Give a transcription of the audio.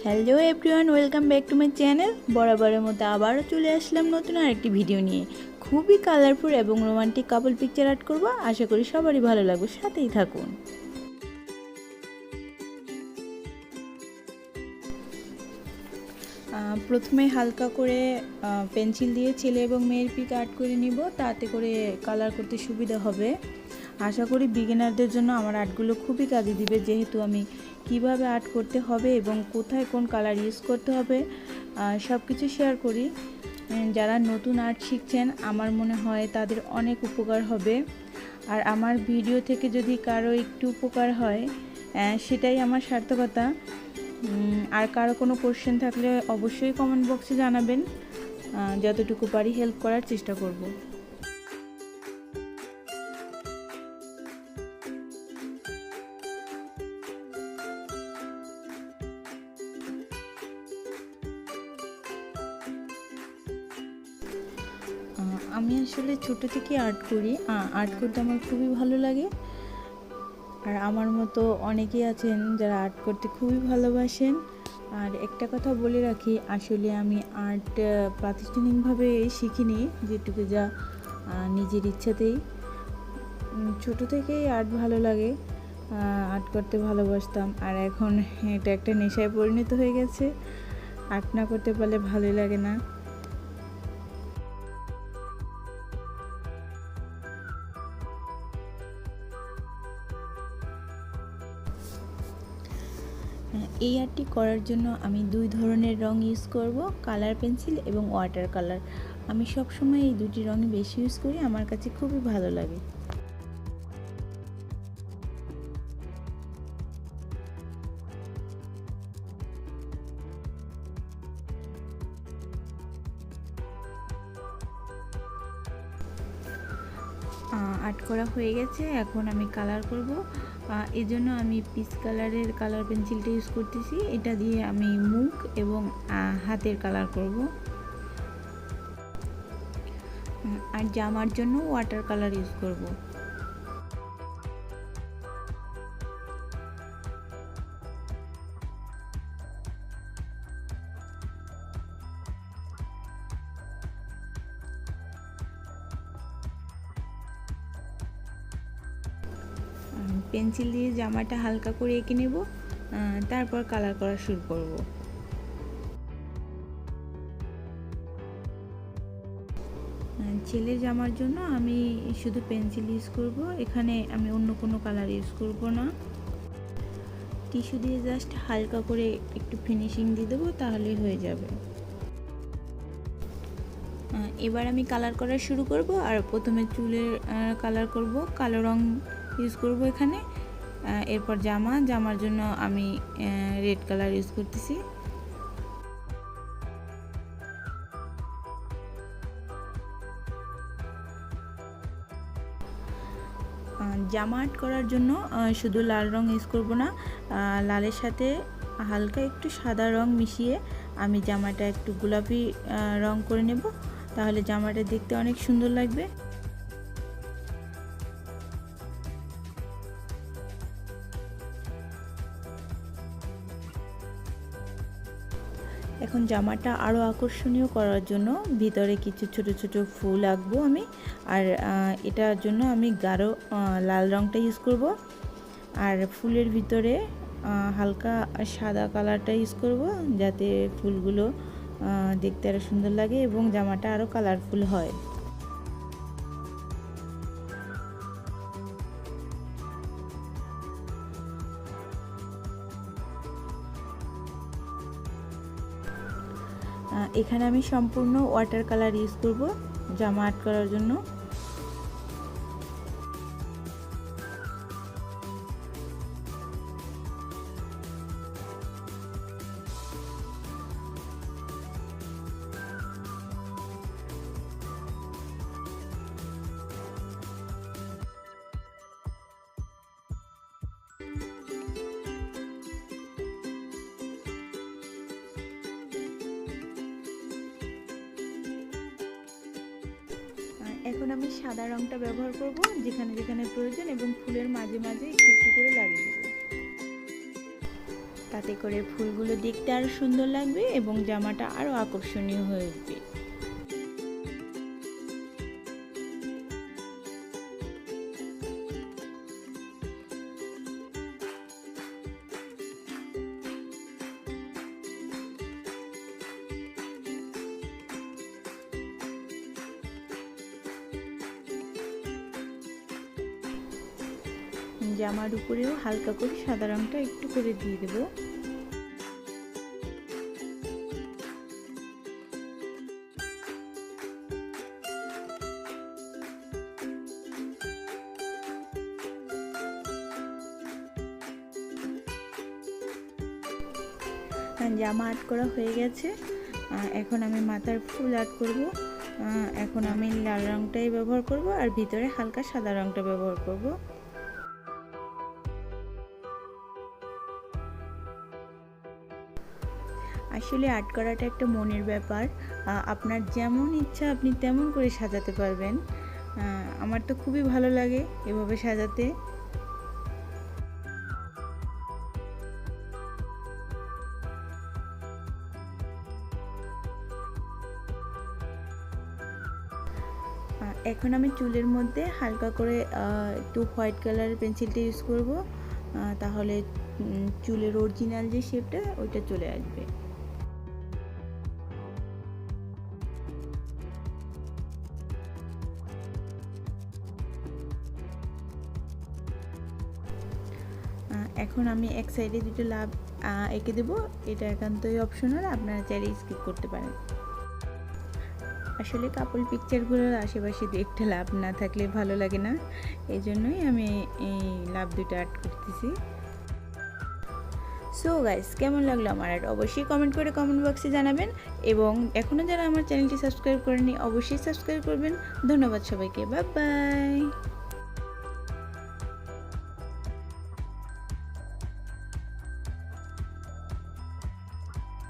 Hello everyone, welcome back to my channel. বরাবরের মতো আবারও চলে আসলাম নতুন আরেকটি ভিডিও নিয়ে। খুবই কালারফুল এবং রোমান্টিক কাপল পিকচার আর্ট করব। আশা করি সবারই ভালো লাগবে, সাথেই থাকুন। প্রথমে হালকা করে পেন্সিল দিয়ে ছেলে এবং মেয়ের পিক আর্ট করে নিব, তাতে করে কালার করতে সুবিধা হবে। আশা করি বিগিনারদের জন্য আমার আর্টগুলো খুবই কাজে দিবে, যেহেতু আমি কিভাবে আর্ট করতে হবে এবং কোথায় কোন কালার ইউজ করতে হবে সব কিছু শেয়ার করি। যারা নতুন আর্ট শিখছেন আমার মনে হয় তাদের অনেক উপকার হবে। আর আমার ভিডিও থেকে যদি কারো একটু উপকার হয় সেটাই আমার সার্থকতা। আর কারো কোনো কোশ্চেন থাকলে অবশ্যই কমেন্ট বক্সে জানাবেন, যতটুকু পারি হেল্প করার চেষ্টা করব। আমি আসলে ছোট থেকে আর্ট করি, আর্ট করতে আমার খুবই ভালো লাগে। আর আমার মতো অনেকেই আছেন যারা আর্ট করতে খুবই ভালোবাসেন। আর একটা কথা বলে রাখি, আসলে আমি আর্ট প্রাতিষ্ঠানিকভাবে শিখিনি, যেটুকু যা নিজের ইচ্ছাতেই। ছোট থেকেই আর্ট ভালো লাগে, আর্ট করতে ভালোবাসতাম। আর এখন এটা একটা নেশায় পরিণত হয়ে গেছে, আর্ট না করতে পারলে ভালোই লাগে না। এই আর্টটি করার জন্য আমি দুই ধরনের রং ইউজ করব, কালার পেন্সিল এবং ওয়াটার কালার। আমি সবসময় এই দুটি রঙই বেশি ইউজ করি, আমার কাছে খুবই ভালো লাগে। আর্ট করা হয়ে গেছে, এখন আমি কালার করব। এই জন্য আমি পিচ কালারের কালার পেন্সিলটা ইউজ করতেছি। এটা দিয়ে আমি মুখ এবং হাতের কালার করব। আর জামার জন্য ওয়াটার কালার ইউজ করব। পেন্সিল দিয়ে জামাটা হালকা করে এঁকে নেব, তারপর কালার করা শুরু করব। ছেলের জামার জন্য আমি শুধু পেন্সিল ইউজ করব, এখানে আমি অন্য কোনো কালার ইউজ করব না। টিস্যু দিয়ে জাস্ট হালকা করে একটু ফিনিশিং দিয়ে দেবো, তাহলেই হয়ে যাবে। এবার আমি কালার করা শুরু করব। আর প্রথমে চুলের কালার করব, কালো রং ইউজ করব এখানে। এরপর জামার জন্য আমি রেড কালার ইউজ করতেছি। জামা আর্ট করার জন্য শুধু লাল রং ইউজ করব না, লালের সাথে হালকা একটু সাদা রং মিশিয়ে আমি জামাটা একটু গোলাপি রং করে নেব, তাহলে জামাটা দেখতে অনেক সুন্দর লাগবে। এখন জামাটা আরও আকর্ষণীয় করার জন্য ভিতরে কিছু ছোট ছোট ফুল আঁকবো আমি। আর এটার জন্য আমি গাঢ় লাল রংটা ইউজ করব। আর ফুলের ভিতরে হালকা সাদা কালারটা ইউজ করব, যাতে ফুলগুলো দেখতে আরও সুন্দর লাগে এবং জামাটা আরও কালারফুল হয়। এখানে আমি সম্পূর্ণ ওয়াটার কালার ইউজ করব জামা আর্ট করার জন্য। এখন আমি সাদা রংটা ব্যবহার করব যেখানে যেখানে প্রয়োজন, এবং ফুলের মাঝে মাঝে একটু একটু করে লাগিয়ে দেব। তাতে করে ফুলগুলো দেখতে আরও সুন্দর লাগবে এবং জামাটা আরও আকর্ষণীয় হয়ে উঠবে। জামার উপরেও হালকা করে সাদা রঙটা একটু করে দিয়ে দেব। জামা আর্ট করা হয়ে গেছে। এখন আমি মাথার ফুল আর্ট করব। এখন আমি লাল রঙটাই ব্যবহার করব আর ভিতরে হালকা সাদা রঙটা ব্যবহার করব। আসলে আর্ট করাটা একটা মনের ব্যাপার, আপনার যেমন ইচ্ছা আপনি তেমন করে সাজাতে পারবেন। আমার তো খুবই ভালো লাগে এভাবে সাজাতে। এখন আমি চুলের মধ্যে হালকা করে একটু হোয়াইট কালারের পেন্সিলটা ইউজ করব, তাহলে চুলের অরিজিনাল যে শেপটা ওইটা চলে আসবে। এখন আমি এক সাইডে দুটো লাভ এঁকে দেবো। এটা একান্তই অপশনাল, আপনারা চাইলে স্কিপ করতে পারেন। আসলে কাপল পিকচারগুলোর আশেপাশে দু একটা লাভ না থাকলে ভালো লাগে না, এই জন্যই আমি এই লাভ দুটো আর্ট করতেছি। সো গাইস, কেমন লাগলো আমার আর্ট অবশ্যই কমেন্ট করে কমেন্ট বক্সে জানাবেন, এবং এখনও যারা আমার চ্যানেলটি সাবস্ক্রাইব করেনি অবশ্যই সাবস্ক্রাইব করবেন। ধন্যবাদ সবাইকে, বাই বাই।